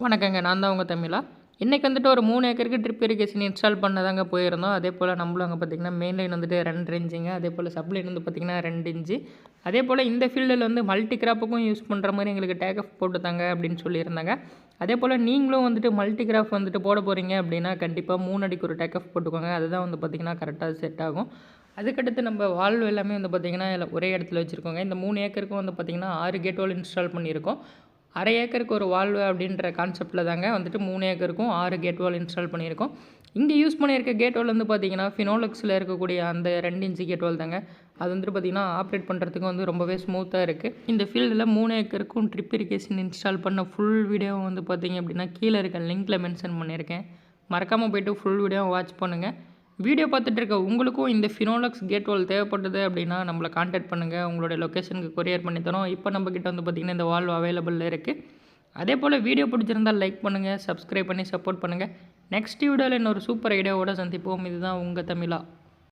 வணக்கங்க. நான் தான் உங்க தமிழா. இன்னைக்கு வந்துட்டு ஒரு 3 ஏக்கருக்கு ட்ரிப் இரிகேஷன் இன்ஸ்டால் பண்ணதாங்க போயிருந்தோம். அதேபோல நம்மளும் அங்க பார்த்தீங்கன்னா, மெயின் லைன் வந்துட்டு 2 இன்ச்சுங்க. அதேபோல சப் லைன் வந்து பார்த்தீங்கன்னா 2 இன்ச்சு. அதேபோல இந்த ஃபீல்டில வந்து மல்டி கிராப்புக்கும் யூஸ் பண்ணுற மாரி எங்களுக்கு டேக் ஆஃப் போட்டுத்தாங்க அப்படின்னு சொல்லியிருந்தாங்க. அதேபோல நீங்களும் வந்துட்டு மல்டி கிராப் வந்துட்டு போட போறீங்க அப்படின்னா, கண்டிப்பா 3 அடிக்கு ஒரு டேக் ஆஃப் போட்டுக்கோங்க. அதுதான் வந்து பார்த்தீங்கன்னா, கரெக்ட்டா செட் ஆகும். அதுக்கடுத்து நம்ம வால்வு எல்லாமே வந்து பார்த்தீங்கன்னா, ஒரே இடத்துல வச்சிருக்கோங்க. இந்த 3 ஏக்கருக்கும் வந்து பார்த்தீங்கன்னா, 6 கேட் வால் இன்ஸ்டால் பண்ணியிருக்கோம். 1/2 ஏக்கருக்கு ஒரு வால்வு அப்படின்ற கான்செப்ட்டில் தாங்க வந்துட்டு 3 ஏக்கருக்கும் 6 கேட் வால் இன்ஸ்டால் பண்ணியிருக்கோம். இங்கே யூஸ் பண்ணியிருக்க கேட் வால் வந்து பார்த்தீங்கன்னா, ஃபினோலெக்ஸில் இருக்கக்கூடிய அந்த 2 இன்ச்சு கேட் வால் தாங்க. அது வந்துட்டு பார்த்தீங்கன்னா, ஆப்ரேட் பண்ணுறதுக்கு வந்து ரொம்பவே ஸ்மூத்தாக இருக்குது. இந்த ஃபீல்டில் 3 ஏக்கருக்கும் ட்ரிப் இரிகேஷன் இன்ஸ்டால் பண்ண ஃபுல் வீடியோ வந்து பார்த்தீங்க அப்படின்னா, கீழே இருக்க லிங்க்கில் மென்ஷன் பண்ணியிருக்கேன். மறக்காமல் போய்ட்டு ஃபுல் வீடியோவை வாட்ச் பண்ணுங்கள். வீடியோ பார்த்துட்டு இருக்க உங்களுக்கும் இந்த ஃபினோலெக்ஸ் கேட் வால் தேவைப்பட்டது அப்படின்னா நம்மளை கான்டாக்ட் பண்ணுங்கள். உங்களுடைய லொக்கேஷனுக்கு கொரியர் பண்ணி தரோம். இப்போ நம்மக்கிட்ட வந்து பார்த்திங்கன்னா இந்த வால்வு அவைலபிளில் இருக்குது. அதே போல் வீடியோ பிடிச்சிருந்தால் லைக் பண்ணுங்கள், சப்ஸ்கிரைப் பண்ணி சப்போர்ட் பண்ணுங்கள். நெக்ஸ்ட் வீடியோவில் இன்னொரு சூப்பர் ஐடியாவோட சந்திப்போம். இதுதான் உங்கள் தமிழா.